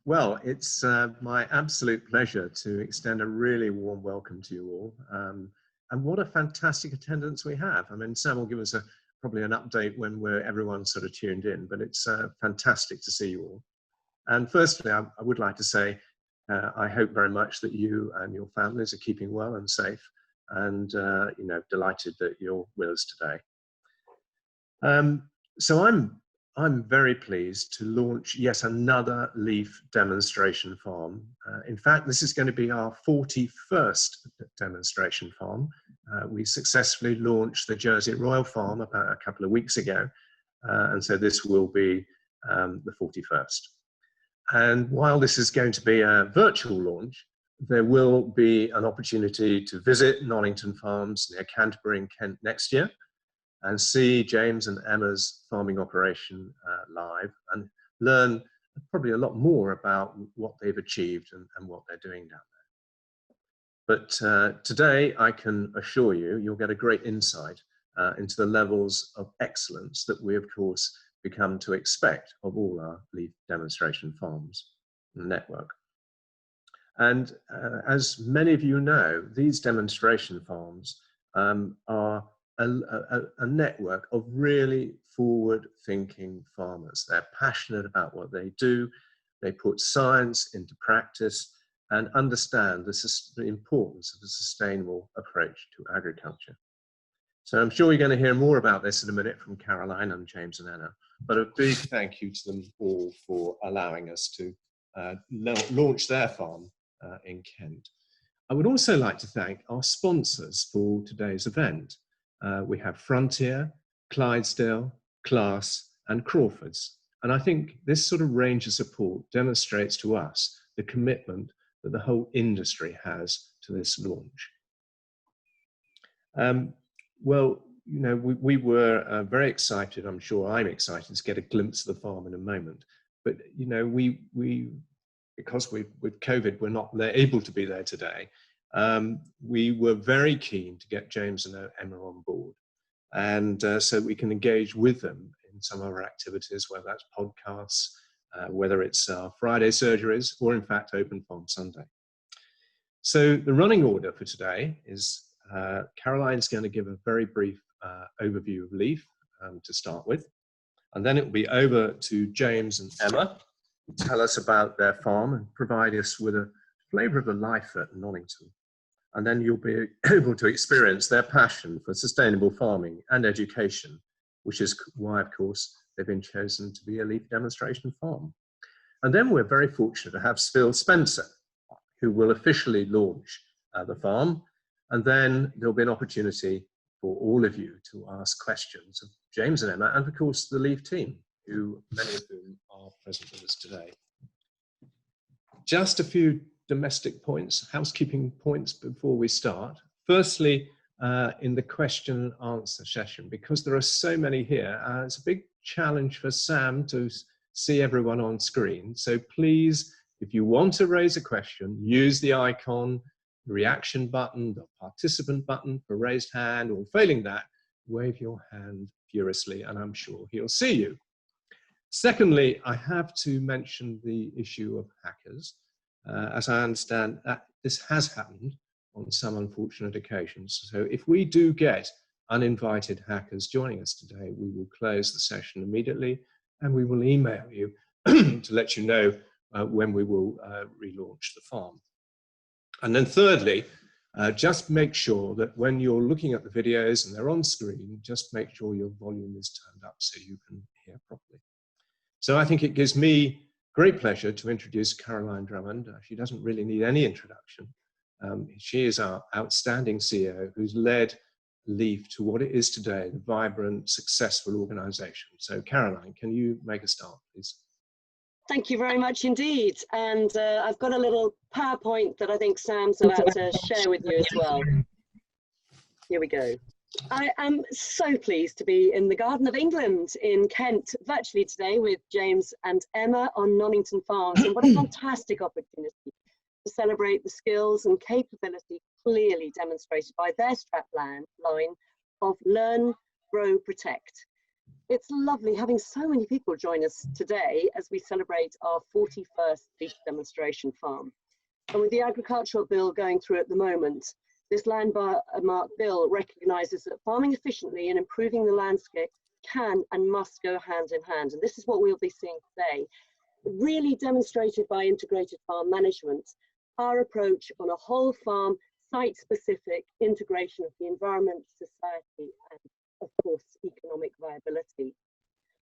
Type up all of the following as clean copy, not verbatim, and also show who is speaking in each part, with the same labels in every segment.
Speaker 1: Well, it's my absolute pleasure to extend a really warm welcome to you all. And what a fantastic attendance we have. I mean, Sam will give us probably an update when everyone's sort of tuned in, but it's fantastic to see you all. And firstly, I would like to say, I hope very much that you and your families are keeping well and safe, and delighted that you're with us today. So I'm very pleased to launch yet another leaf demonstration farm. In fact, this is going to be our 41st demonstration farm. We successfully launched the Jersey Royal Farm about a couple of weeks ago, and so this will be the 41st. And while this is going to be a virtual launch, there will be an opportunity to visit Nonington Farms near Canterbury in Kent next year, and see James and Emma's farming operation live, and learn probably a lot more about what they've achieved and what they're doing down there. But today, I can assure you, you'll get a great insight into the levels of excellence that we, of course, become to expect of all our leaf demonstration farms network. And as many of you know, these demonstration farms are a network of really forward-thinking farmers. They're passionate about what they do. They put science into practice and understand the importance of a sustainable approach to agriculture. So I'm sure you're going to hear more about this in a minute from Caroline and James and Anna, but a big thank you to them all for allowing us to launch their farm in Kent. I would also like to thank our sponsors for today's event. We have Frontier, Clydesdale, Class, and Crawfords. And I think this sort of range of support demonstrates to us the commitment that the whole industry has to this launch. Well, you know, we were very excited. I'm sure I'm excited to get a glimpse of the farm in a moment. But, you know, because with COVID, we're not able to be there today. We were very keen to get James and Emma on board, and so we can engage with them in some of our activities, whether that's podcasts, whether it's Friday surgeries, or in fact Open Farm Sunday. So the running order for today is Caroline's going to give a very brief overview of leaf to start with, and then it will be over to James and Emma to tell us about their farm and provide us with a flavour of the life at Nonington. And then you'll be able to experience their passion for sustainable farming and education, which is why, of course, they've been chosen to be a leaf demonstration farm. And then we're very fortunate to have Phil Spencer, who will officially launch the farm. And then there'll be an opportunity for all of you to ask questions of James and Emma, and of course, the leaf team, who many of whom are present with us today. Just a few domestic points, housekeeping points before we start. Firstly, in the question and answer session, because there are so many here, it's a big challenge for Sam to see everyone on screen. So please, if you want to raise a question, use the icon, the reaction button, the participant button for raised hand, or failing that, wave your hand furiously and I'm sure he'll see you. Secondly, I have to mention the issue of hackers. As I understand, that this has happened on some unfortunate occasions. So if we do get uninvited hackers joining us today, we will close the session immediately and we will email you to let you know when we will relaunch the farm. And then thirdly, just make sure that when you're looking at the videos and they're on screen, just make sure your volume is turned up so you can hear properly. So I think it gives me great pleasure to introduce Caroline Drummond. She doesn't really need any introduction. She is our outstanding CEO who's led Leaf to what it is today, the vibrant, successful organization. So Caroline, can you make a start, please?
Speaker 2: Thank you very much indeed. And I've got a little PowerPoint that I think Sam's about to share with you as well. Here we go. I am so pleased to be in the Garden of England in Kent virtually today with James and Emma on Nonington Farms. And what a fantastic opportunity to celebrate the skills and capability clearly demonstrated by their strapline of Learn, Grow, Protect. It's lovely having so many people join us today as we celebrate our 41st leaf demonstration farm. And with the agricultural bill going through at the moment, this landmark bill recognises that farming efficiently and improving the landscape can and must go hand in hand. And this is what we'll be seeing today, really demonstrated by integrated farm management, our approach on a whole farm, site-specific integration of the environment, society, and of course, economic viability.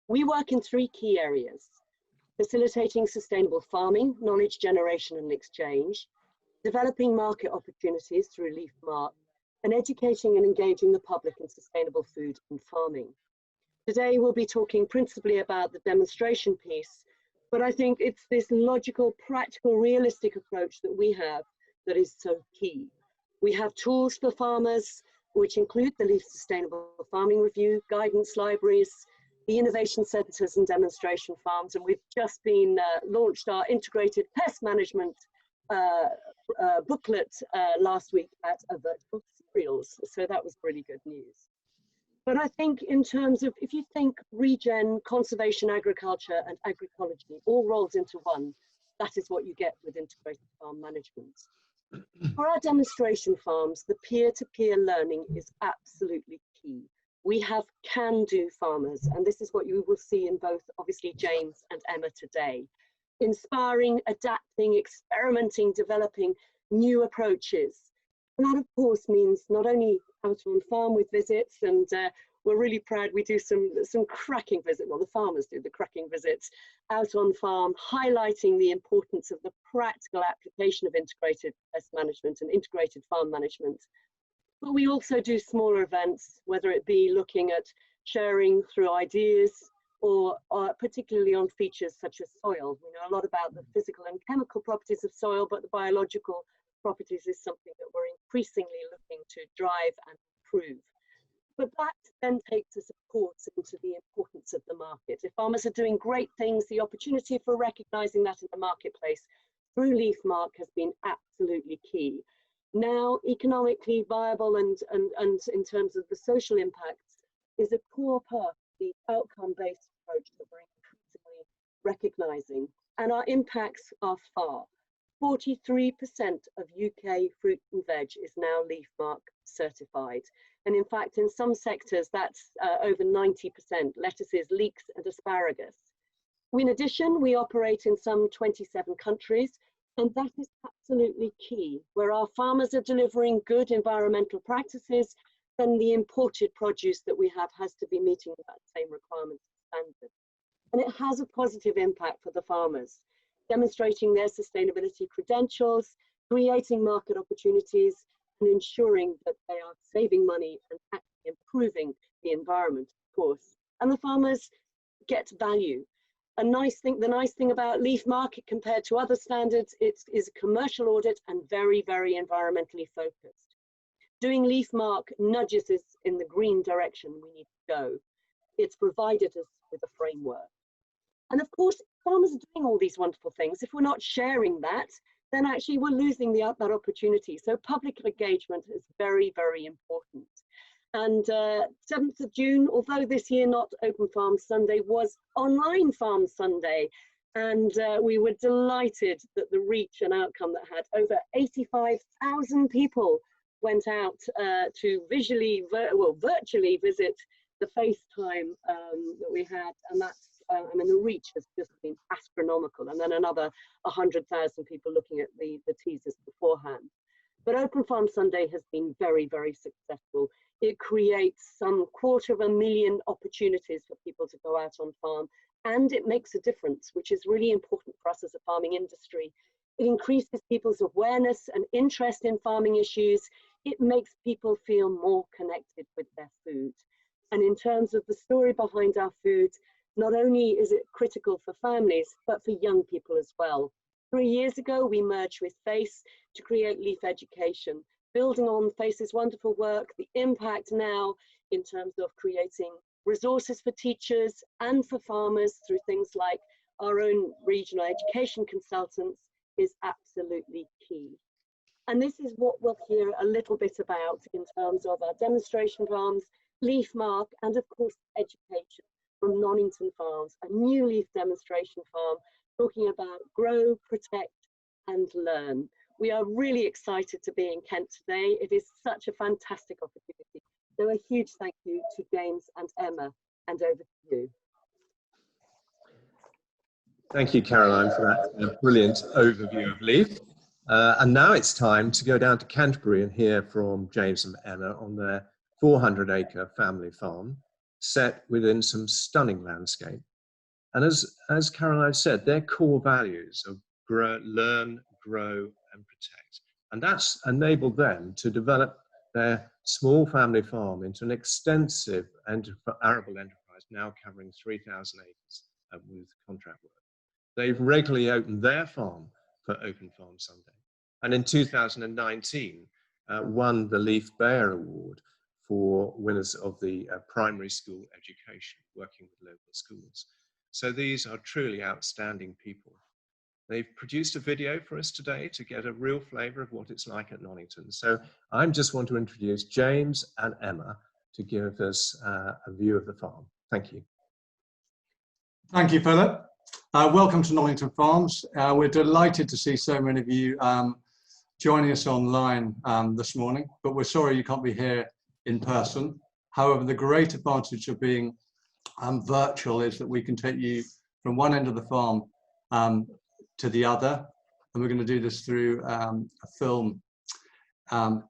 Speaker 2: We work in three key areas: facilitating sustainable farming, knowledge generation and exchange, developing market opportunities through LeafMark, and educating and engaging the public in sustainable food and farming. Today, we'll be talking principally about the demonstration piece, but I think it's this logical, practical, realistic approach that we have that is so key. We have tools for farmers, which include the Leaf Sustainable Farming Review, guidance libraries, the innovation centres and demonstration farms, and we've just been launched our integrated pest management booklet last week at Vertical Cereals, so that was really good news. But I think in terms of, if you think regen, conservation, agriculture and agroecology all rolls into one, that is what you get with integrated farm management. For our demonstration farms, the peer-to-peer learning is absolutely key. We have can-do farmers, and this is what you will see in both, obviously, James and Emma today. Inspiring, adapting, experimenting, developing new approaches. And that, of course, means not only out on farm with visits, and we're really proud we do some cracking visits, well, the farmers do the cracking visits out on farm, highlighting the importance of the practical application of integrated pest management and integrated farm management. But we also do smaller events, whether it be looking at sharing through ideas or particularly on features such as soil. We know a lot about the physical and chemical properties of soil, but the biological properties is something that we're increasingly looking to drive and improve. But that then takes us, of course, into the importance of the market. If farmers are doing great things, the opportunity for recognising that in the marketplace through LeafMark has been absolutely key. Now, economically viable and in terms of the social impacts is a core part of the outcome-based approach that we're increasingly recognising. And our impacts are far. 43% of UK fruit and veg is now LeafMark certified. And in fact, in some sectors, that's over 90%, lettuces, leeks and asparagus. In addition, we operate in some 27 countries, and that is absolutely key. Where our farmers are delivering good environmental practices, then the imported produce that we have has to be meeting that same requirements and standard. And it has a positive impact for the farmers, demonstrating their sustainability credentials, creating market opportunities, and ensuring that they are saving money and actually improving the environment, of course. And the farmers get value. The nice thing about LeafMark compared to other standards, it is a commercial audit and very, very environmentally focused. Doing LeafMark nudges us in the green direction we need to go. It's provided us with a framework. And of course, farmers are doing all these wonderful things. If we're not sharing that, then actually we're losing that opportunity. So public engagement is very, very important. And 7th of June, although this year not Open Farm Sunday, was Online Farm Sunday. And we were delighted that the reach and outcome that had over 85,000 people went out to virtually visit the FaceTime that we had. And that's, I mean, the reach has just been astronomical. And then another 100,000 people looking at the teasers beforehand. But Open Farm Sunday has been very, very successful. It creates some 250,000 opportunities for people to go out on farm, and it makes a difference, which is really important for us as a farming industry. It increases people's awareness and interest in farming issues. It makes people feel more connected with their food. And in terms of the story behind our food, not only is it critical for families, but for young people as well. 3 years ago, we merged with FACE to create Leaf Education, building on FACE's wonderful work, the impact now in terms of creating resources for teachers and for farmers through things like our own regional education consultants is absolutely key. And this is what we'll hear a little bit about in terms of our demonstration farms, LeafMark, and of course education. from Nonington Farms, a new leaf demonstration farm talking about grow, protect and learn. We are really excited to be in Kent today. It is such a fantastic opportunity. So a huge thank you to James and Emma, and over to you.
Speaker 1: Thank you, Caroline, for that brilliant overview of leaf. And now it's time to go down to Canterbury and hear from James and Emma on their 400-acre family farm, set within some stunning landscape. And as Caroline said, their core values are learn, grow, and protect. And that's enabled them to develop their small family farm into an extensive arable enterprise now covering 3,000 acres with contract work. They've regularly opened their farm for Open Farm Sunday. And in 2019, won the Leaf Bayer Award for winners of the primary school education, working with local schools. So these are truly outstanding people. They've produced a video for us today to get a real flavour of what it's like at Nonington. So I just want to introduce James and Emma to give us a view of the farm. Thank you.
Speaker 3: Thank you, Philip. Welcome to Nonington Farms. We're delighted to see so many of you joining us online this morning, but we're sorry you can't be here in person. However, the great advantage of being virtual is that we can take you from one end of the farm to the other, and we're going to do this through a film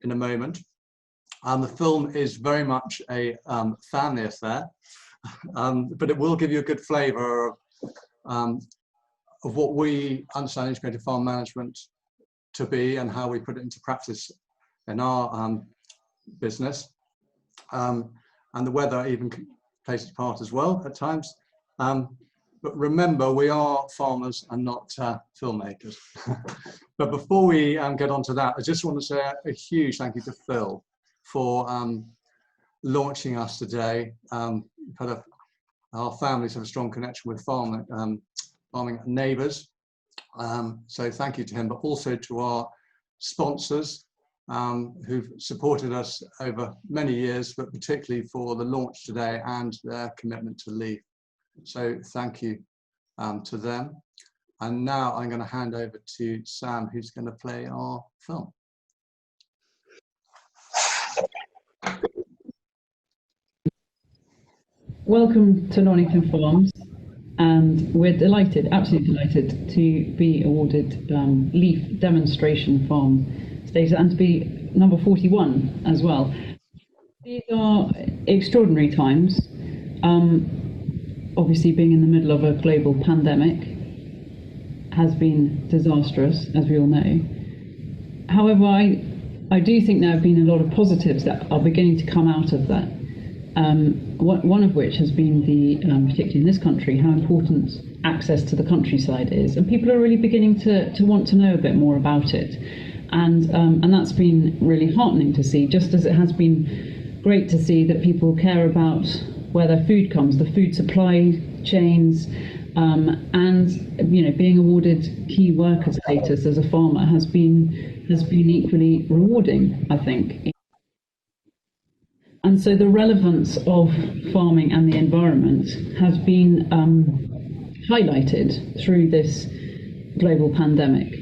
Speaker 3: in a moment. The film is very much a family affair, but it will give you a good flavour of what we understand integrated farm management to be and how we put it into practice in our business. And the weather even plays its part as well at times. But remember, we are farmers and not filmmakers. But before we get on to that, I just want to say a huge thank you to Phil for launching us today. Our families have a strong connection with farming neighbours. So thank you to him, but also to our sponsors who've supported us over many years, but particularly for the launch today and their commitment to leaf. So thank you to them. And now I'm going to hand over to Sam, who's going to play our film.
Speaker 4: Welcome to Nonington Farms, and we're delighted, absolutely delighted, to be awarded Leaf Demonstration Farm status and to be number 41 as well. These are extraordinary times. Obviously, being in the middle of a global pandemic has been disastrous, as we all know. However, I do think there have been a lot of positives that are beginning to come out of that. One of which has been particularly in this country, how important access to the countryside is, and people are really beginning to want to know a bit more about it, and that's been really heartening to see. Just as it has been great to see that people care about where their food comes, the food supply chains, and being awarded key worker status as a farmer has been equally rewarding, I think. And so the relevance of farming and the environment has been highlighted through this global pandemic,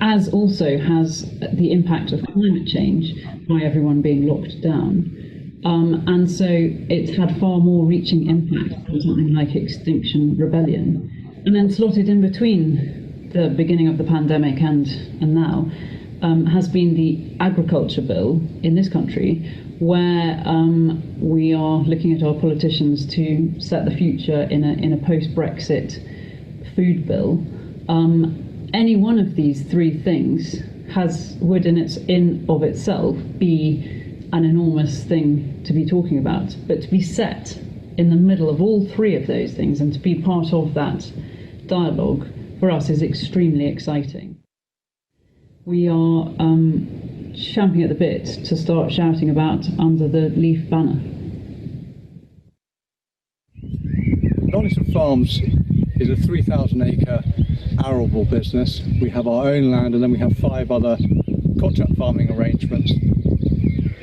Speaker 4: as also has the impact of climate change by everyone being locked down. And so it's had far more reaching impact than something like Extinction Rebellion. And then slotted in between the beginning of the pandemic and now has been the agriculture bill in this country, where we are looking at our politicians to set the future in a post-Brexit food bill. Any one of these three things would in of itself be an enormous thing to be talking about, but to be set in the middle of all three of those things and to be part of that dialogue for us is extremely exciting. We are champing at the bit to start shouting about under the Leaf banner.
Speaker 3: Nonington Farms is a 3,000-acre arable business. We have our own land, and then we have 5 other contract farming arrangements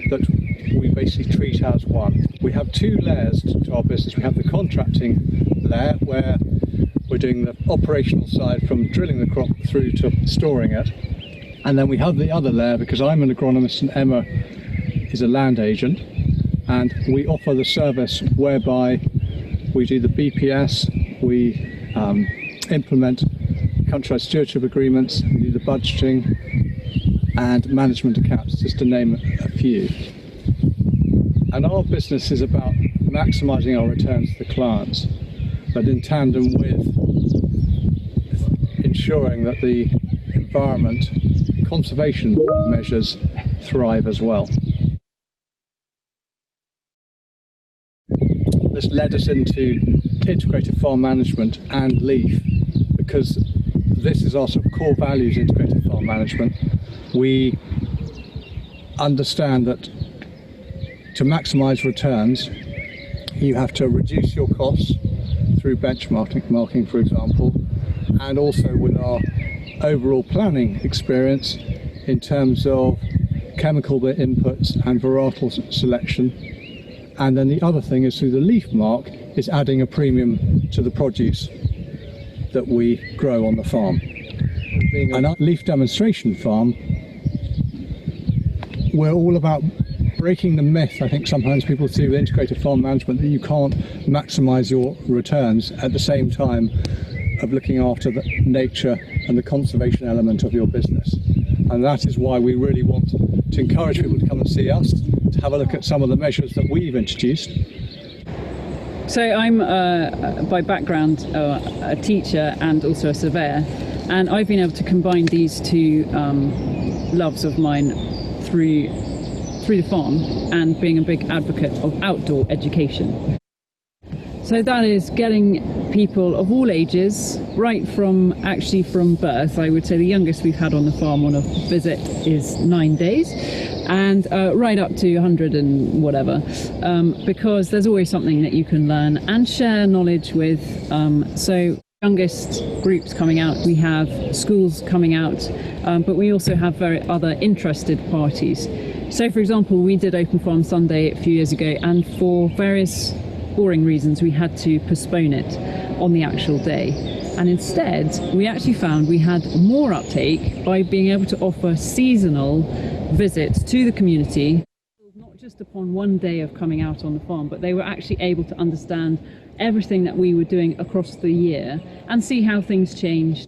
Speaker 3: that we basically treat as one. We have two layers to our business. We have the contracting layer, where we're doing the operational side from drilling the crop through to storing it. And then we have the other layer, because I'm an agronomist and Emma is a land agent, and we offer the service whereby we do the BPS, we implement countryside stewardship agreements, we do the budgeting and management accounts, just to name a few. And our business is about maximising our returns to the clients, but in tandem with ensuring that the environment conservation measures thrive as well. This led us into integrated farm management and leaf, because this is our sort of core values, integrated farm management. We understand that to maximise returns, you have to reduce your costs through benchmarking, for example, and also with our overall planning experience in terms of chemical inputs and varietal selection. And then the other thing is, through the leaf mark, is adding a premium to the produce that we grow on the farm. And our leaf demonstration farm, we're all about breaking the myth, I think sometimes people see with integrated farm management, that you can't maximise your returns at the same time of looking after the nature and the conservation element of your business. And that is why we really want to encourage people to come and see us, to have a look at some of the measures that we've introduced.
Speaker 4: So I'm by background a teacher and also a surveyor, and I've been able to combine these two loves of mine through the farm and being a big advocate of outdoor education. So that is getting people of all ages, right from birth. I would say the youngest we've had on the farm on a visit is 9 days, and right up to 100 and whatever, because there's always something that you can learn and share knowledge with. So youngest groups coming out, we have schools coming out, but we also have other interested parties. So for example, we did Open Farm Sunday a few years ago, and for various boring reasons we had to postpone it on the actual day, and instead we actually found we had more uptake by being able to offer seasonal visits to the community, not just upon one day of coming out on the farm, but they were actually able to understand everything that we were doing across the year and see how things changed.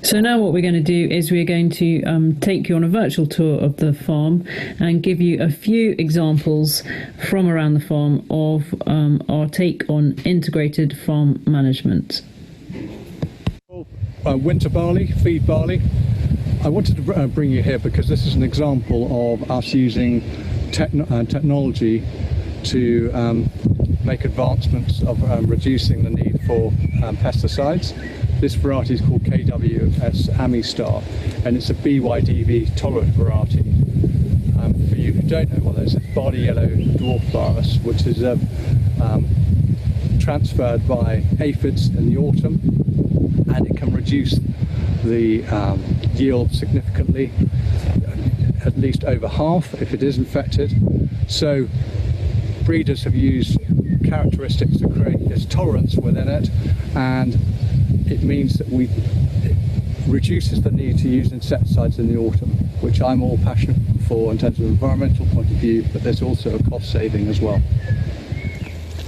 Speaker 4: So now what we're going to do is we're going to take you on a virtual tour of the farm and give you a few examples from around the farm of our take on integrated farm management.
Speaker 3: Winter barley, feed barley. I wanted to bring you here because this is an example of us using technology to make advancements of reducing the need for pesticides. This variety is called KWS Amistar, and it's a BYDV tolerant variety. For you who don't know what that is, it's barley yellow dwarf virus, which is transferred by aphids in the autumn, and it can reduce the yield significantly, at least over half if it is infected. So breeders have used characteristics to create this tolerance within it, and it means that it reduces the need to use insecticides in the autumn, which I'm all passionate for in terms of environmental point of view, but there's also a cost saving as well.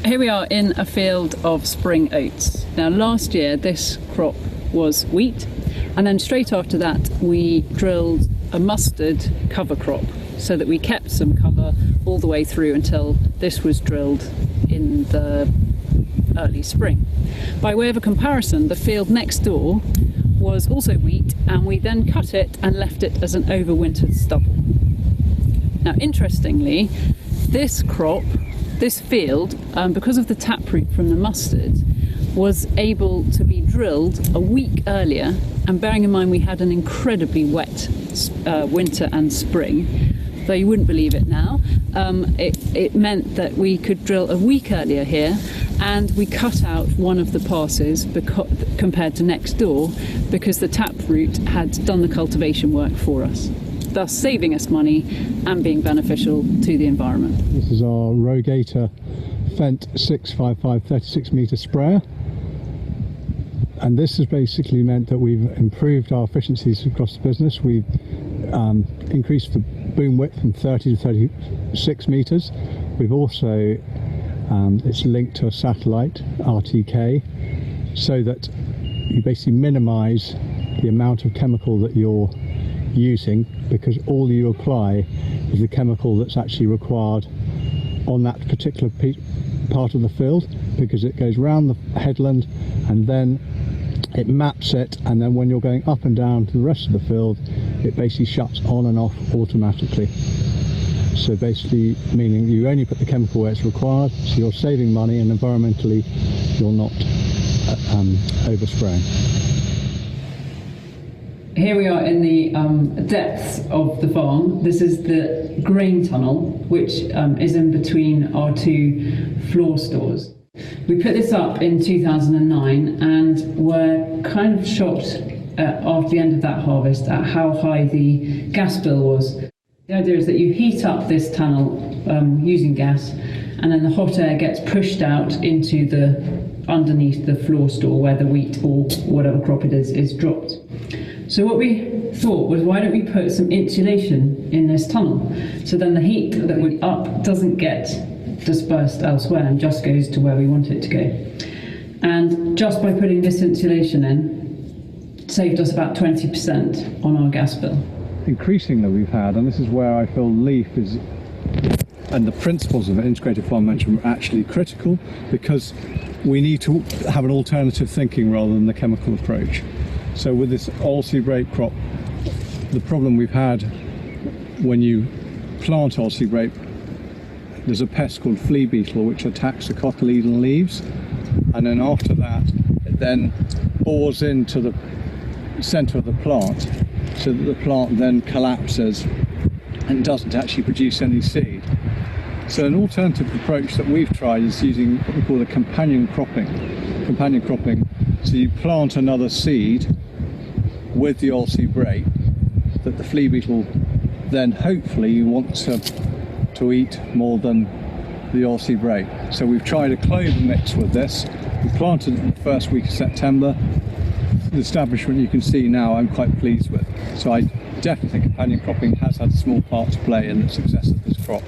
Speaker 4: Here we are in a field of spring oats. Now last year this crop was wheat, and then straight after that we drilled a mustard cover crop, so that we kept some cover all the way through until this was drilled in the early spring. By way of a comparison, the field next door was also wheat, and we then cut it and left it as an overwintered stubble. Now interestingly, this crop, this field, because of the taproot from the mustard, was able to be drilled a week earlier, and bearing in mind we had an incredibly wet winter and spring, though you wouldn't believe it now, it meant that we could drill a week earlier here, and we cut out one of the passes compared to next door, because the taproot had done the cultivation work for us. thus saving us money and being beneficial to the environment.
Speaker 3: This is our Rogator Fendt 655 36 metre sprayer, and this has basically meant that we've improved our efficiencies across the business. We've increased the boom width from 30 to 36 metres. We've also it's linked to a satellite RTK, so that you basically minimise the amount of chemical that you're using, because all you apply is the chemical that's actually required on that particular part of the field, because it goes round the headland and then it maps it, and then when you're going up and down to the rest of the field, it basically shuts on and off automatically. So basically meaning you only put the chemical where it's required, so you're saving money, and environmentally you're not overspraying.
Speaker 4: Here we are in the depths of the farm. This is the grain tunnel, which is in between our two floor stores. We put this up in 2009 and were kind of shocked after the end of that harvest at how high the gas bill was. The idea is that you heat up this tunnel using gas, and then the hot air gets pushed out into the underneath the floor store where the wheat or whatever crop it is dropped. So what we thought was, why don't we put some insulation in this tunnel, so then the heat that we up doesn't get dispersed elsewhere and just goes to where we want it to go. And just by putting this insulation in, it saved us about 20% on our gas bill.
Speaker 3: Increasingly we've had, and this is where I feel LEAF is, and the principles of integrated farm management are actually critical, because we need to have an alternative thinking rather than the chemical approach. So with this oilseed rape crop, the problem we've had when you plant oilseed rape, there's a pest called flea beetle which attacks the cotyledon leaves, and then after that it then bores into the centre of the plant, so that the plant then collapses and doesn't actually produce any seed. So an alternative approach that we've tried is using what we call a companion cropping. So you plant another seed with the oilseed rape that the flea beetle then hopefully wants to eat more than the oilseed rape. So we've tried a clover mix with this. We planted it in the first week of September. The establishment you can see now I'm quite pleased with. So I definitely think companion cropping has had a small part to play in the success of this crop.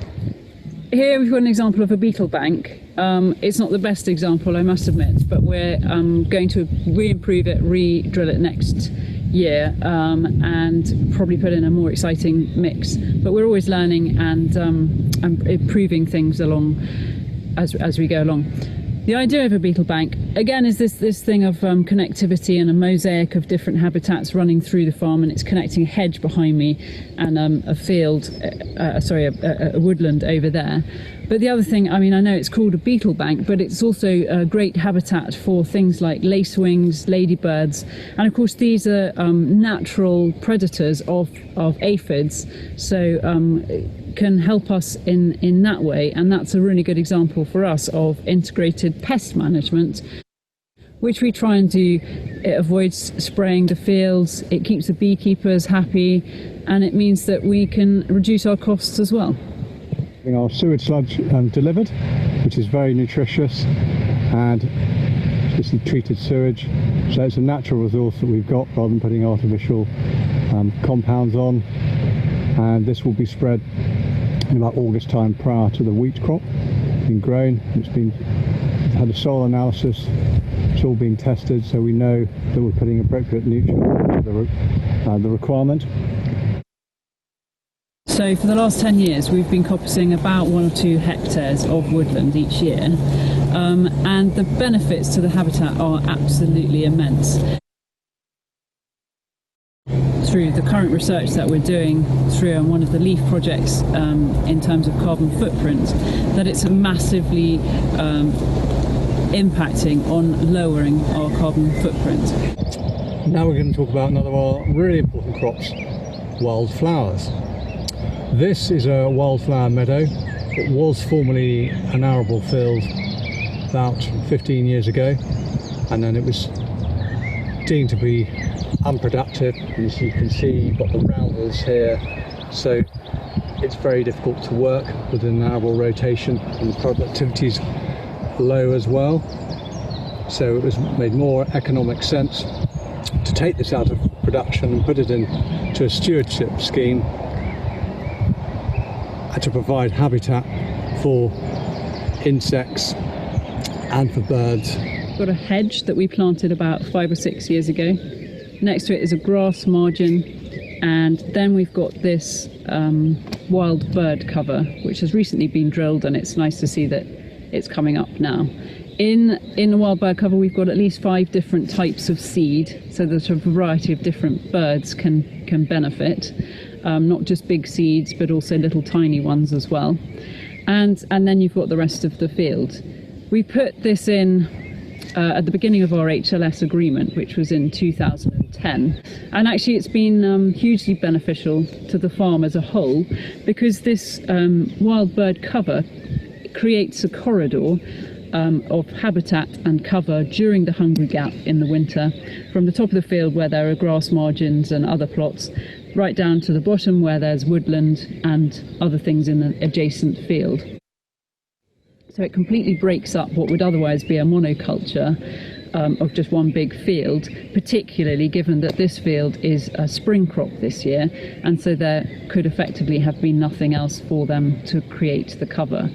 Speaker 4: Here we've got an example of a beetle bank. It's not the best example, I must admit, but we're going to re-improve it, re-drill it next year, and probably put in a more exciting mix. But we're always learning and improving things along as we go along. The idea of a beetle bank, again, is this thing of connectivity and a mosaic of different habitats running through the farm, and it's connecting a hedge behind me and a field, a woodland over there. But the other thing, I mean, I know it's called a beetle bank, but it's also a great habitat for things like lacewings, ladybirds, and of course these are natural predators of aphids, so can help us in that way. And that's a really good example for us of integrated pest management, which we try and do. It avoids spraying the fields, it keeps the beekeepers happy, and it means that we can reduce our costs as well.
Speaker 3: Our sewage sludge delivered, which is very nutritious, and this is treated sewage, so it's a natural resource that we've got rather than putting artificial compounds on. And this will be spread in about August time, prior to the wheat crop being grown. It's been had a soil analysis, it's all being tested, so we know that we're putting appropriate nutrients to the requirement.
Speaker 4: So for the last 10 years we've been coppicing about 1 or 2 hectares of woodland each year, and the benefits to the habitat are absolutely immense. Through the current research that we're doing through one of the LEAF projects in terms of carbon footprint, that it's massively impacting on lowering our carbon footprint.
Speaker 3: Now we're going to talk about another of our really important crops, wildflowers. This is a wildflower meadow. It was formerly an arable field about 15 years ago, and then it was deemed to be unproductive. As you can see, you've got the roundels here So it's very difficult to work with an hour rotation, and the productivity is low as well. So it was made more economic sense to take this out of production and put it into a stewardship scheme and to provide habitat for insects and for birds.
Speaker 4: We've got a hedge that we planted about 5 or 6 years ago. Next to it is a grass margin, and then we've got this wild bird cover, which has recently been drilled, and it's nice to see that it's coming up now. In the wild bird cover, we've got at least 5 different types of seed, so that a variety of different birds can benefit, not just big seeds, but also little tiny ones as well. And then you've got the rest of the field. We put this in at the beginning of our HLS agreement, which was in 2010. And actually it's been hugely beneficial to the farm as a whole, because this wild bird cover creates a corridor of habitat and cover during the hungry gap in the winter, from the top of the field where there are grass margins and other plots, right down to the bottom where there's woodland and other things in the adjacent field. So it completely breaks up what would otherwise be a monoculture of just one big field, particularly given that this field is a spring crop this year, and so there could effectively have been nothing else for them to create the cover.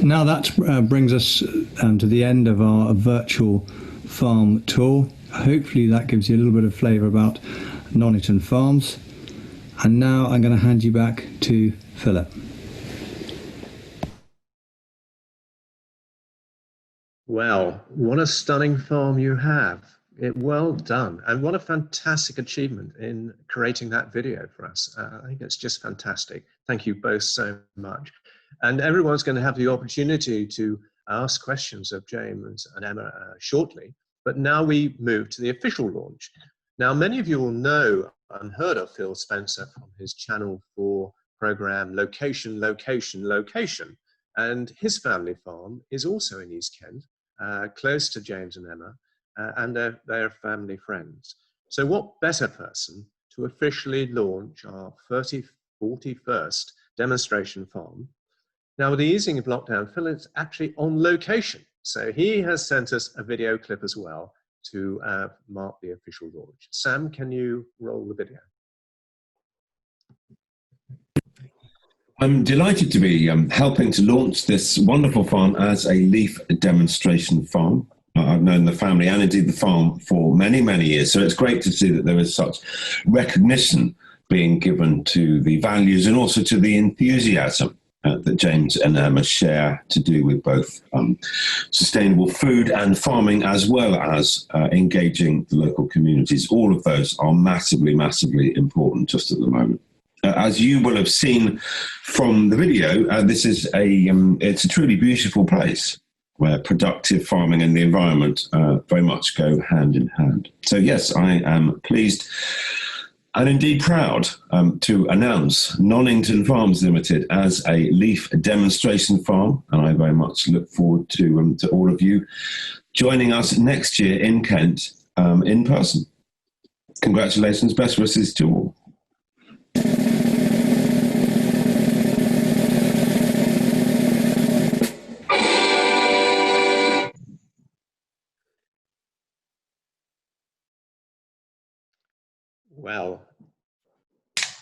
Speaker 3: Now that brings us to the end of our virtual farm tour. Hopefully that gives you a little bit of flavour about Nonington Farms. And now I'm going to hand you back to Philip.
Speaker 1: Well, what a stunning farm you have. Well done. And what a fantastic achievement in creating that video for us. I think it's just fantastic. Thank you both so much. And everyone's going to have the opportunity to ask questions of James and Emma shortly. But now we move to the official launch. Now, many of you will know and heard of Phil Spencer from his Channel 4 program, Location, Location, Location. And his family farm is also in East Kent, close to James and Emma, and their family friends. So what better person to officially launch our 41st demonstration farm? Now, with the easing of lockdown, Phil is actually on location. So he has sent us a video clip as well to mark the official launch. Sam, can you roll the video?
Speaker 5: I'm delighted to be helping to launch this wonderful farm as a leaf demonstration farm. I've known the family and indeed the farm for many, many years. So it's great to see that there is such recognition being given to the values and also to the enthusiasm that James and Emma share to do with both sustainable food and farming, as well as engaging the local communities. All of those are massively, massively important just at the moment. As you will have seen from the video, this is it's a truly beautiful place where productive farming and the environment very much go hand in hand. So yes, I am pleased and indeed proud to announce Nonington Farms Ltd as a leaf demonstration farm, and I very much look forward to all of you joining us next year in Kent in person. Congratulations, best wishes to all.
Speaker 1: Well,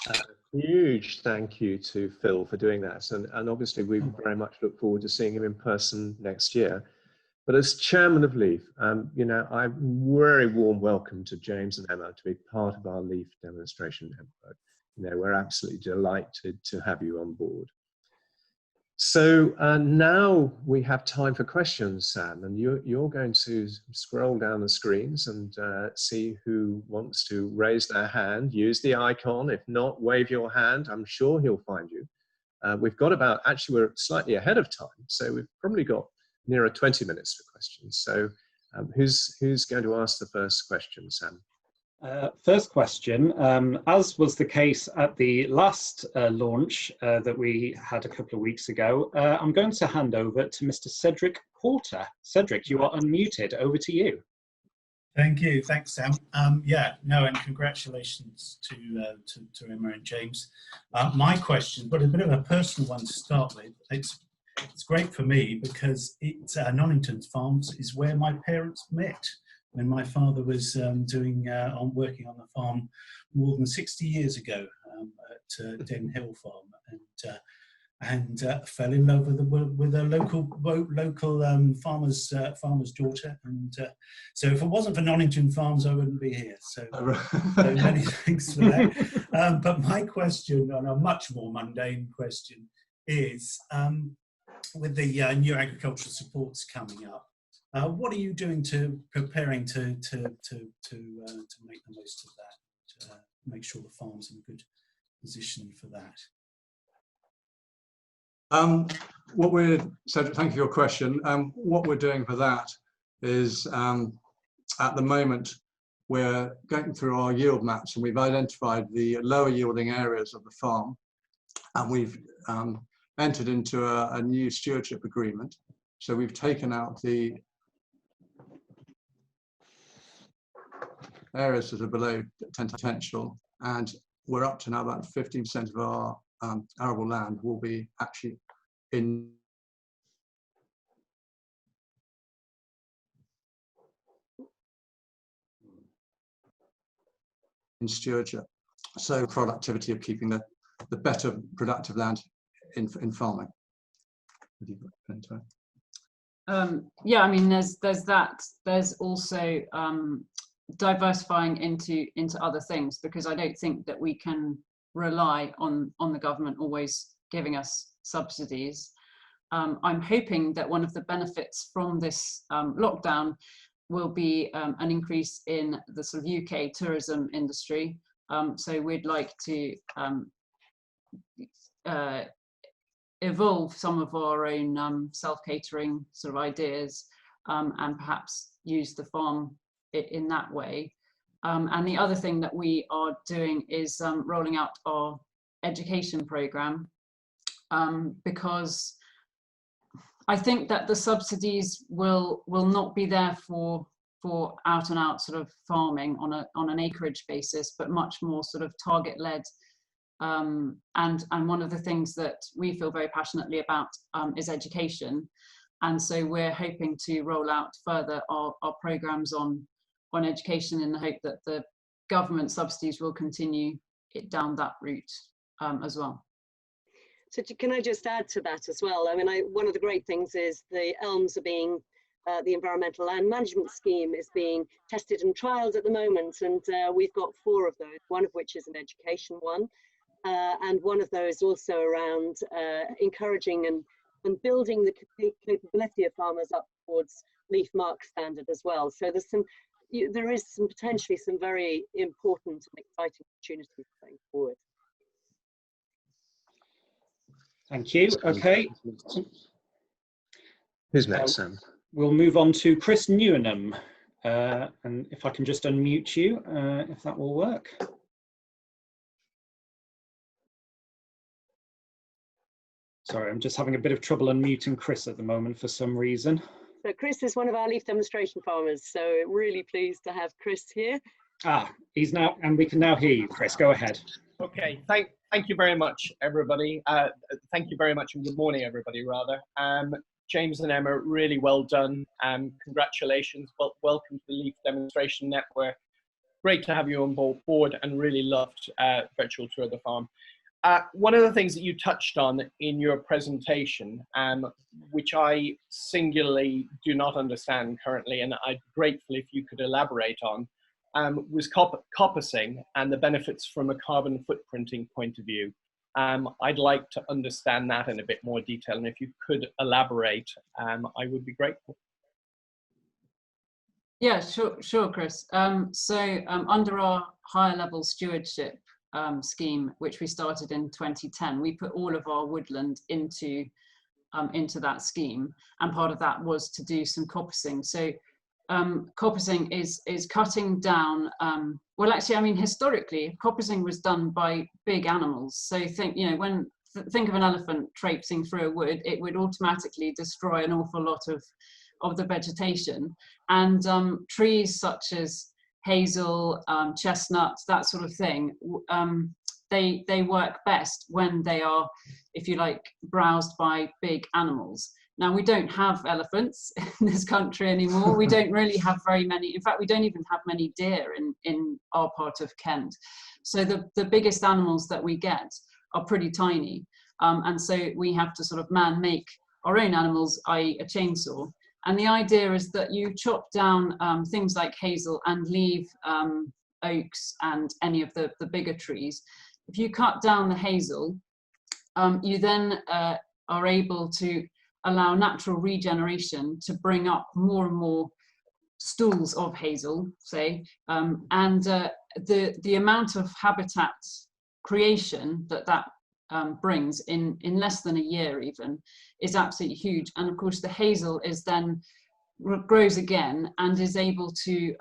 Speaker 1: a huge thank you to Phil for doing that. And obviously we very much look forward to seeing him in person next year. But as chairman of LEAF, you know, I very warm welcome to James and Emma to be part of our LEAF demonstration network. You know, we're absolutely delighted to have you on board. So now we have time for questions, Sam, and you're going to scroll down the screens and see who wants to raise their hand. Use the icon. If not, wave your hand. I'm sure he'll find you. We've got about, actually we're slightly ahead of time, so we've probably got nearer 20 minutes for questions. So who's going to ask the first question, Sam?
Speaker 6: First question, as was the case at the last launch that we had a couple of weeks ago, I'm going to hand over to Mr. Cedric Porter. Cedric, you are unmuted. Over to you.
Speaker 7: Thank you. Thanks, Sam. Yeah, no, and congratulations to Emma and James. My question, but a bit of a personal one to start with. It's great for me because Nonington Farms is where my parents met when my father was working on the farm more than 60 years ago at Den Hill Farm, and fell in love with a local farmer's daughter, and so if it wasn't for Nonington Farms, I wouldn't be here. So many thanks for that. But my question, on a much more mundane question, is with the new agricultural supports coming up, what are you doing preparing to make the most of that, to make sure the farm's in a good position for that?
Speaker 3: So thank you for your question. What we're doing for that is, at the moment, we're going through our yield maps, and we've identified the lower yielding areas of the farm, and we've entered into a new stewardship agreement. So we've taken out the areas that are below 10 potential, and we're up to now about 15% of our arable land will be actually in stewardship. So productivity of keeping the better productive land in farming.
Speaker 4: Yeah, I mean, there's that. There's also diversifying into other things, because I don't think that we can rely on the government always giving us subsidies. I'm hoping that one of the benefits from this lockdown will be an increase in the sort of UK tourism industry. So we'd like to evolve some of our own self-catering sort of ideas, and perhaps use the farm in that way. And the other thing that we are doing is rolling out our education program, because I think that the subsidies will not be there for out and out sort of farming on an acreage basis, but much more sort of target led. And one of the things that we feel very passionately about is education. And so we're hoping to roll out further our programs on education, in the hope that the government subsidies will continue it down that route as well.
Speaker 2: So can I just add to that as well? I mean, one of the great things is the elms are being, the environmental land management scheme is being tested and trialled at the moment, and we've got 4 of those, one of which is an education one, and one of those also around encouraging and building the capability of farmers up towards leaf mark standard as well. So there is potentially some very important and exciting opportunities going forward.
Speaker 6: Thank you. Okay.
Speaker 1: Who's next, Sam?
Speaker 6: We'll move on to Chris Newnham. And if I can just unmute you, if that will work. Sorry, I'm just having a bit of trouble unmuting Chris at the moment for some reason.
Speaker 2: So Chris is one of our leaf demonstration farmers, so really pleased to have Chris here.
Speaker 6: He's now, and we can now hear you, Chris. Go ahead.
Speaker 8: Okay, thank you very much, everybody. Thank you very much, and good morning, everybody, rather. James and Emma, really well done. Congratulations. Welcome to the Leaf Demonstration Network. Great to have you on board, and really loved Virtual Tour of the Farm. One of the things that you touched on in your presentation, which I singularly do not understand currently, and I'd be grateful if you could elaborate on, was coppicing and the benefits from a carbon footprinting point of view. I'd like to understand that in a bit more detail, and if you could elaborate, I would be grateful.
Speaker 4: Yeah, sure, Chris. So under our higher level stewardship scheme, which we started in 2010, we put all of our woodland into that scheme, and part of that was to do some coppicing. So coppicing is cutting down, well, actually, I mean, historically, coppicing was done by big animals. So think of an elephant traipsing through a wood, it would automatically destroy an awful lot of the vegetation. And trees such as hazel, chestnuts, that sort of thing, they work best when they are, if you like, browsed by big animals. Now, we don't have elephants in this country anymore. We don't really have very many. In fact, we don't even have many deer in our part of Kent. So the biggest animals that we get are pretty tiny. And so we have to sort of man-make our own animals, i.e. a chainsaw. And the idea is that you chop down things like hazel and leave oaks and any of the bigger trees. If you cut down the hazel, you then are able to allow natural regeneration to bring up more and more stools of hazel, say, and the amount of habitat creation that brings in less than a year even is absolutely huge. And of course the hazel is then grows again and is able to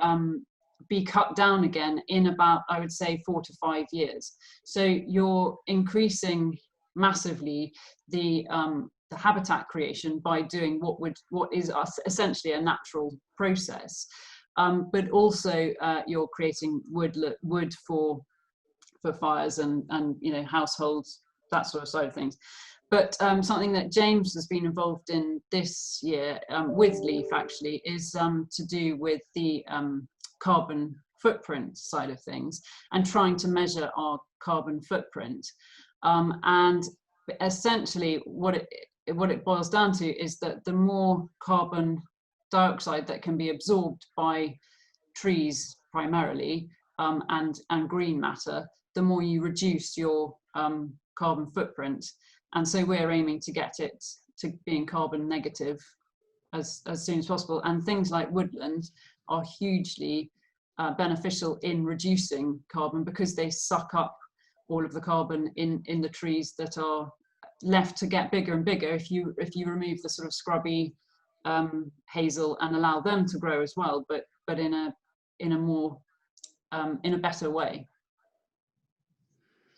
Speaker 4: be cut down again in about, I would say, 4 to 5 years. So you're increasing massively the habitat creation by doing what is essentially a natural process, but also you're creating wood for fires and households, that sort of side of things. But something that James has been involved in this year with LEAF actually is to do with the carbon footprint side of things and trying to measure our carbon footprint. And essentially what it boils down to is that the more carbon dioxide that can be absorbed by trees primarily and green matter, the more you reduce your carbon footprint. And so we're aiming to get it to being carbon negative as soon as possible. And things like woodland are hugely beneficial in reducing carbon because they suck up all of the carbon in the trees that are left to get bigger and bigger if you remove the sort of scrubby hazel and allow them to grow as well, but in a more in a better way.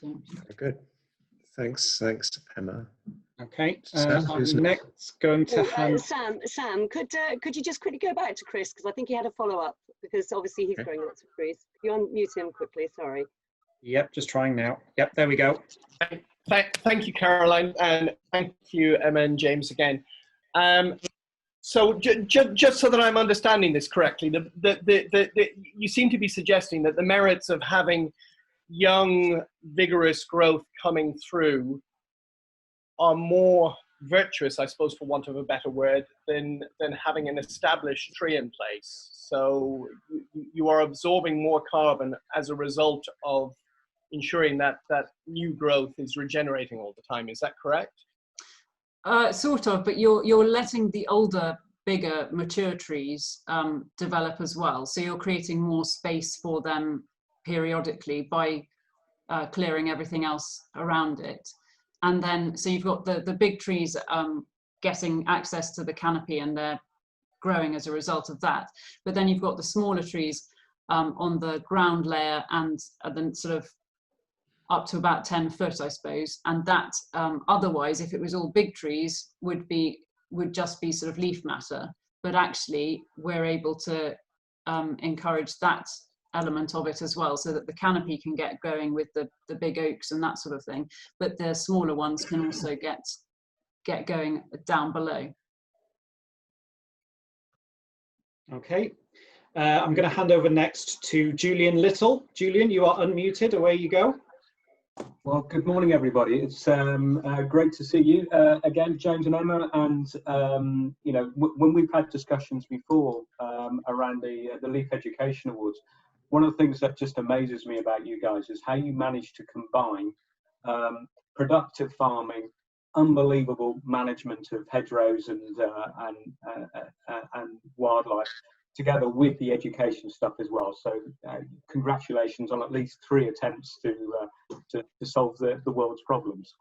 Speaker 4: So.
Speaker 1: Very good. Thanks, Emma.
Speaker 6: Okay,
Speaker 1: Sam,
Speaker 6: I'm next going to hand...
Speaker 2: Sam, could you just quickly go back to Chris, because I think he had a follow-up, because obviously he's growing lots of trees. If you unmute him quickly, sorry.
Speaker 6: Yep, just trying now. Yep, there we go.
Speaker 8: Thank you, Caroline, and thank you, Emma and James again. So just so that I'm understanding this correctly, you seem to be suggesting that the merits of having young, vigorous growth coming through are more virtuous, I suppose, for want of a better word, than having an established tree in place. So you are absorbing more carbon as a result of ensuring that new growth is regenerating all the time. Is that correct?
Speaker 4: Sort of, but you're letting the older, bigger, mature trees develop as well. So you're creating more space for them periodically by clearing everything else around it. And then, so you've got the big trees getting access to the canopy and they're growing as a result of that. But then you've got the smaller trees on the ground layer and then sort of up to about 10 foot, I suppose. And that otherwise, if it was all big trees, would just be sort of leaf matter. But actually, we're able to encourage that element of it as well, so that the canopy can get going with the big oaks and that sort of thing, but the smaller ones can also get going down below.
Speaker 6: Okay, I'm going to hand over next to Julian Little. Julian, you are unmuted. Away you go.
Speaker 9: Well, good morning, everybody. It's great to see you again, James and Emma. And when we've had discussions before around the LEAF Education Awards, one of the things that just amazes me about you guys is how you manage to combine productive farming, unbelievable management of hedgerows and wildlife, together with the education stuff as well. So congratulations on at least 3 attempts to solve the world's problems.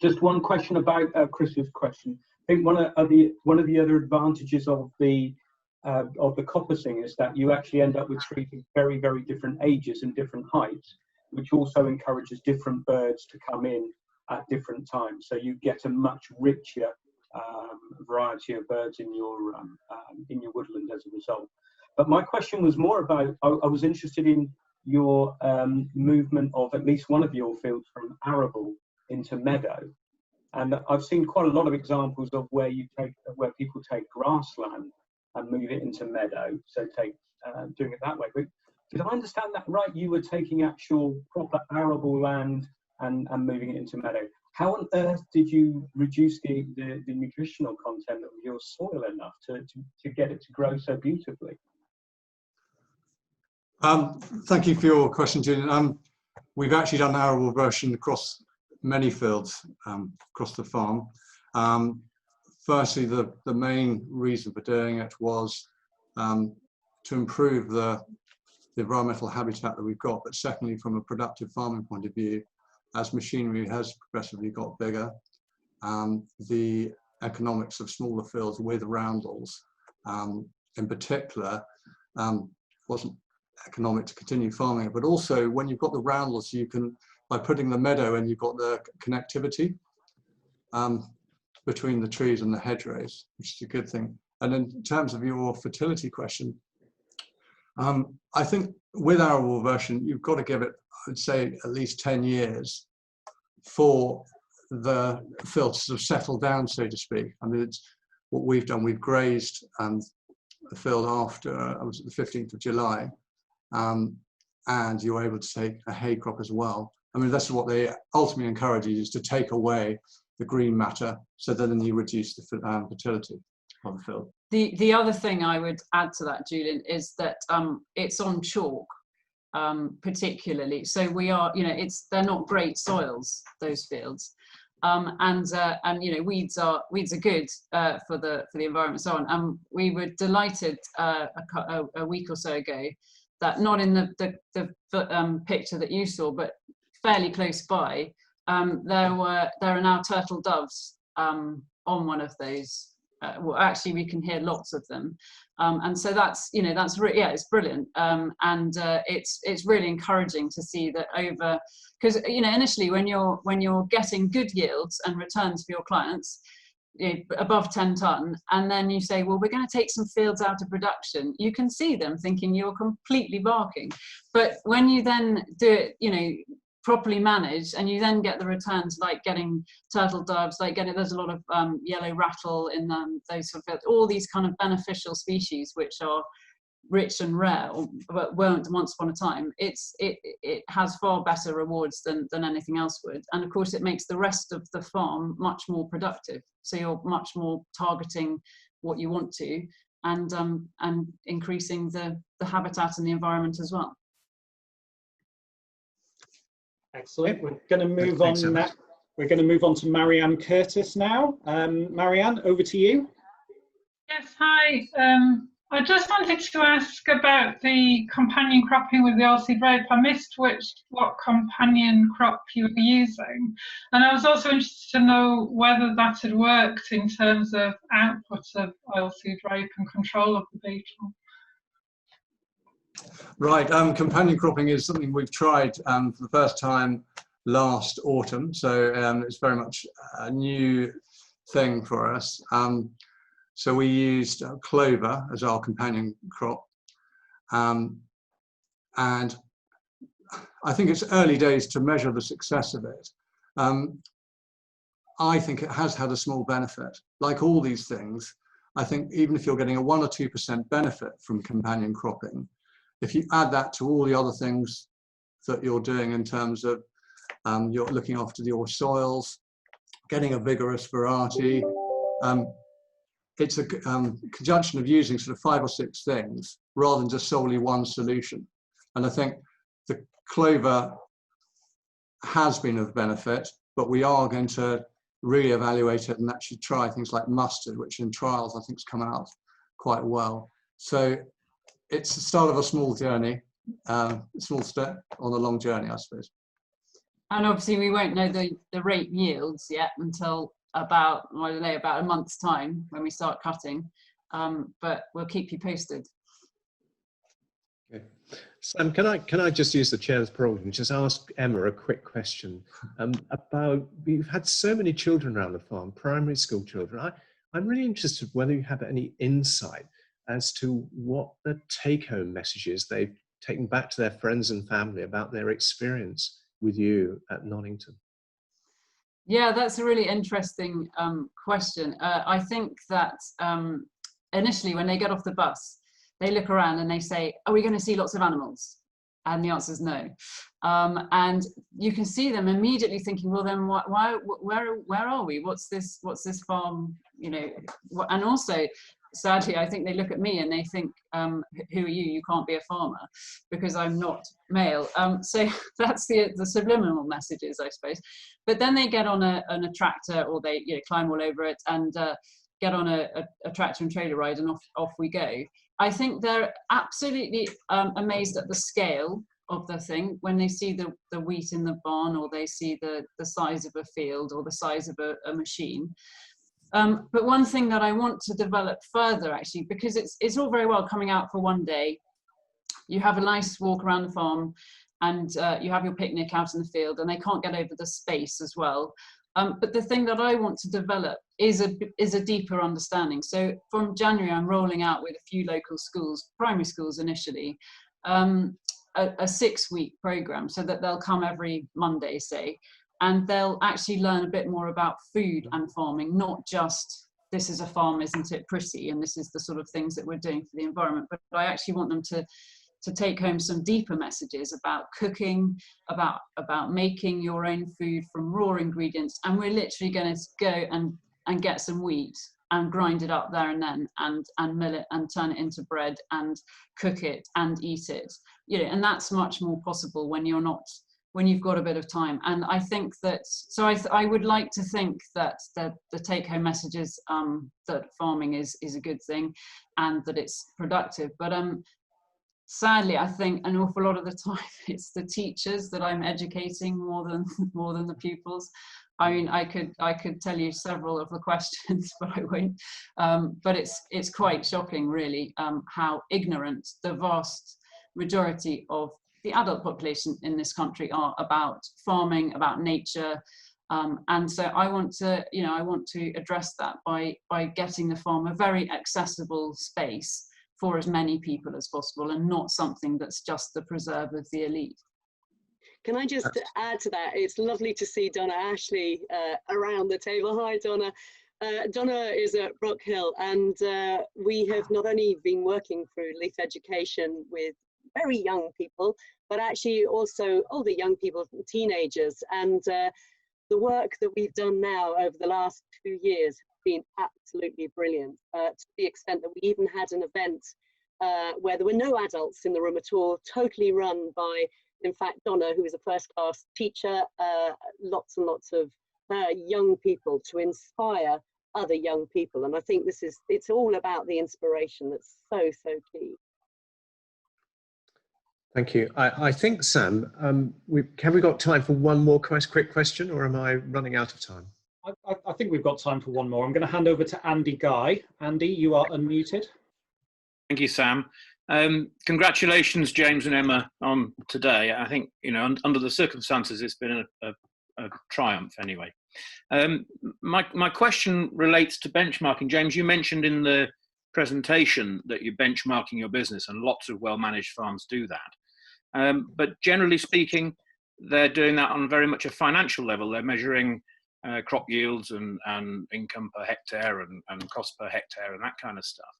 Speaker 9: Just one question about Chris's question. I think one of the other advantages of the coppicing is that you actually end up with trees of very, very different ages and different heights, which also encourages different birds to come in at different times. So you get a much richer variety of birds in your woodland as a result. But my question was more about, I was interested in your movement of at least one of your fields from arable into meadow. And I've seen quite a lot of examples of where people take grassland and move it into meadow, so doing it that way. But did I understand that right? You were taking actual proper arable land and moving it into meadow. How on earth did you reduce the nutritional content of your soil enough to get it to grow so beautifully?
Speaker 3: Thank you for your question, Julian. We've actually done an arable version across many fields across the farm. Firstly, the main reason for doing it was to improve the environmental habitat that we've got, but secondly, from a productive farming point of view, as machinery has progressively got bigger, the economics of smaller fields with roundels, in particular, wasn't economic to continue farming it. But also, when you've got the roundels, you can, by putting the meadow in, you've got the connectivity between the trees and the hedgerows, which is a good thing. And in terms of your fertility question, I think with arable version, you've got to give it, I would say, at least 10 years for the field to sort of settle down, so to speak. I mean, it's what we've done. We've grazed the field after, it was the 15th of July, and you're able to take a hay crop as well. I mean, that's what they ultimately encourage you, is to take away the green matter, so then you reduce the fertility of the field.
Speaker 4: The other thing I would add to that, Julian, is that it's on chalk, particularly. So we are, they're not great soils, those fields, and weeds are good for the environment and so on. And we were delighted a week or so ago that, not in the picture that you saw, but fairly close by, there are now turtle doves on one of those. Well, actually, we can hear lots of them, and so that's it's brilliant, and it's really encouraging to see that over, because initially when you're getting good yields and returns for your clients, above 10 ton, and then you say, well, we're going to take some fields out of production, you can see them thinking you're completely barking. But when you then do it, properly managed, and you then get the returns, like getting turtle doves, there's a lot of yellow rattle in those sort of, all these kind of beneficial species which are rich and rare, but weren't once upon a time. It has far better rewards than anything else would, and of course it makes the rest of the farm much more productive. So you're much more targeting what you want to, and increasing the habitat and the environment as well.
Speaker 6: Excellent. We're going to move on now. We're going to move on to Marianne Curtis now. Marianne, over to you.
Speaker 10: Yes, hi. I just wanted to ask about the companion cropping with the oilseed rape. I missed what companion crop you were using, and I was also interested to know whether that had worked in terms of output of oilseed rape and control of the beetle.
Speaker 3: Right, companion cropping is something we've tried for the first time last autumn, so it's very much a new thing for us. So we used clover as our companion crop, and I think it's early days to measure the success of it. I think it has had a small benefit. Like all these things, I think even if you're getting a 1 or 2% benefit from companion cropping, if you add that to all the other things that you're doing in terms of you're looking after your soils, getting a vigorous variety, it's a conjunction of using sort of 5 or 6 things rather than just solely one solution. And I think the clover has been of benefit, but we are going to re-evaluate it and actually try things like mustard, which in trials I think has come out quite well. So it's the start of a small journey, small step on a long journey, I suppose.
Speaker 4: And obviously we won't know the rape yields yet until about a month's time when we start cutting, but we'll keep you posted.
Speaker 1: Okay. Sam, can I just use the chair's prerogative and just ask Emma a quick question about, you've had so many children around the farm, primary school children. I'm really interested whether you have any insight as to what the take-home messages they've taken back to their friends and family about their experience with you at Nonington.
Speaker 11: Yeah, that's a really interesting question. I think that initially when they get off the bus, they look around and they say, are we going to see lots of animals? And the answer is no. And you can see them immediately thinking, well, then where are we? What's this farm? You know, and also, sadly, I think they look at me and they think, who are you? You can't be a farmer because I'm not male. So that's the subliminal messages, I suppose. But then they get on a tractor, or they climb all over it and get on a tractor and trailer ride, and off we go. I think they're absolutely amazed at the scale of the thing when they see the wheat in the barn, or they see the size of a field or the size of a machine. But one thing that I want to develop further, actually, because it's all very well coming out for one day, you have a nice walk around the farm and you have your picnic out in the field, and they can't get over the space as well. But the thing that I want to develop is a deeper understanding. So from January, I'm rolling out with a few local schools, primary schools initially, a 6-week program, so that they'll come every Monday, say, and they'll actually learn a bit more about food and farming, not just this is a farm, isn't it pretty, and this is the sort of things that we're doing for the environment. But I actually want them to take home some deeper messages about cooking, about making your own food from raw ingredients. And we're literally going to go and get some wheat and grind it up there and then, and mill it and turn it into bread and cook it and eat it. And that's much more possible when you've got a bit of time. And I think that, so I would like to think that the take-home message is that farming is a good thing and that it's productive. But sadly, I think an awful lot of the time it's the teachers that I'm educating more than the pupils. I mean, I could tell you several of the questions, but I won't. But it's quite shocking, really, how ignorant the vast majority of the adult population in this country are about farming, about nature. And so I want to address that by getting the farm a very accessible space for as many people as possible, and not something that's just the preserve of the elite.
Speaker 2: Can I just add to that? It's lovely to see Donna Ashley around the table. Hi, Donna. Donna is at Rock Hill, and we have not only been working through Leaf Education with very young people, but actually also older young people, teenagers. And the work that we've done now over the last 2 years has been absolutely brilliant, to the extent that we even had an event where there were no adults in the room at all, totally run by, in fact, Donna, who is a first-class teacher, lots and lots of young people to inspire other young people. And I think it's all about the inspiration that's so key.
Speaker 1: Thank you. I think, Sam, have we got time for one more quick question, or am I running out of time?
Speaker 6: I think we've got time for one more. I'm going to hand over to Andy Guy. Andy, you are unmuted.
Speaker 12: Thank you, Sam. Congratulations, James and Emma, on today. I think, under the circumstances, it's been a triumph anyway. My question relates to benchmarking. James, you mentioned in the presentation that you're benchmarking your business, and lots of well-managed farms do that. But generally speaking, they're doing that on very much a financial level. They're measuring crop yields and income per hectare and cost per hectare and that kind of stuff.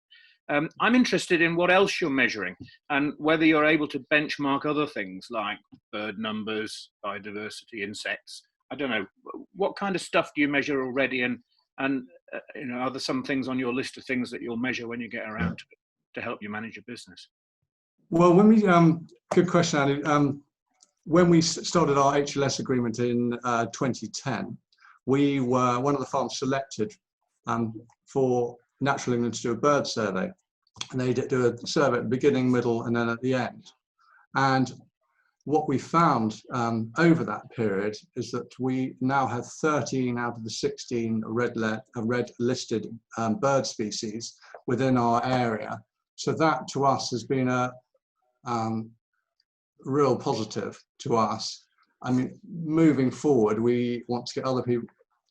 Speaker 12: I'm interested in what else you're measuring, and whether you're able to benchmark other things like bird numbers, biodiversity, insects. I don't know, what kind of stuff do you measure already, and are there some things on your list of things that you'll measure when you get around to help you manage your business?
Speaker 3: Well, good question, Andy. When we started our HLS agreement in 2010, we were one of the farms selected for Natural England to do a bird survey. And they do a survey at the beginning, middle, and then at the end. And what we found over that period is that we now have 13 out of the 16 red listed bird species within our area. So that to us has been real positive to us. I mean, moving forward, we want to get other people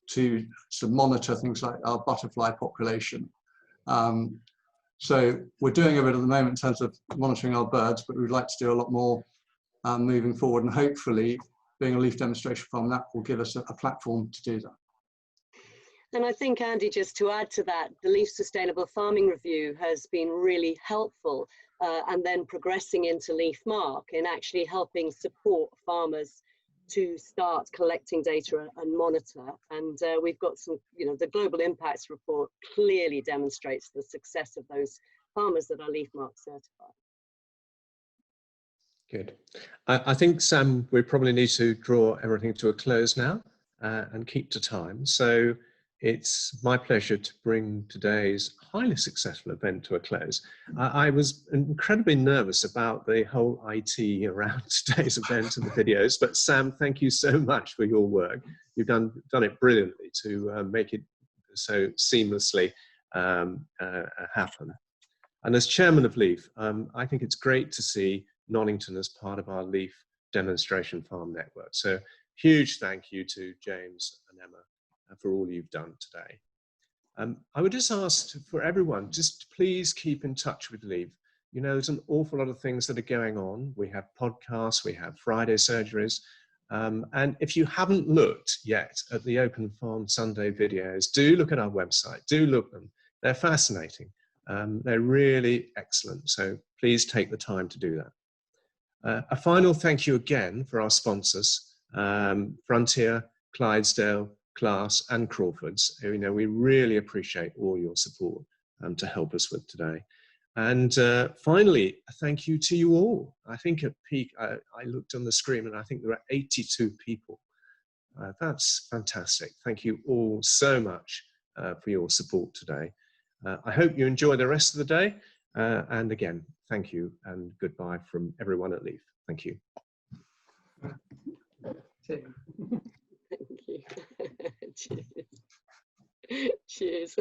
Speaker 3: to monitor things like our butterfly population. So we're doing a bit at the moment in terms of monitoring our birds, but we'd like to do a lot more moving forward, and hopefully being a leaf demonstration farm, that will give us a platform to do that.
Speaker 2: And I think, Andy, just to add to that, the Leaf Sustainable Farming Review has been really helpful, and then progressing into Leaf Mark in actually helping support farmers to start collecting data and monitor. And we've got some, the Global Impacts Report clearly demonstrates the success of those farmers that are Leaf Mark certified.
Speaker 1: Good. I think, Sam, we probably need to draw everything to a close now and keep to time. So it's my pleasure to bring today's highly successful event to a close. I was incredibly nervous about the whole IT around today's event and the videos, but Sam, thank you so much for your work. You've done it brilliantly to make it so seamlessly happen. And as chairman of LEAF, I think it's great to see Nonington as part of our LEAF demonstration farm network. So huge thank you to James and Emma for all you've done today. I would just ask for everyone, just please keep in touch with LEAF. There's an awful lot of things that are going on. We have podcasts, we have Friday surgeries. And if you haven't looked yet at the Open Farm Sunday videos, do look at our website, do look at them. They're fascinating. They're really excellent. So please take the time to do that. A final thank you again for our sponsors, Frontier, Clydesdale, Class and Crawford's. We really appreciate all your support to help us with today. And finally, a thank you to you all. I think at peak, I looked on the screen and I think there are 82 people. That's fantastic. Thank you all so much for your support today. I hope you enjoy the rest of the day. And again, thank you and goodbye from everyone at LEAF. Thank you.
Speaker 2: Thank you. Cheers. Cheers.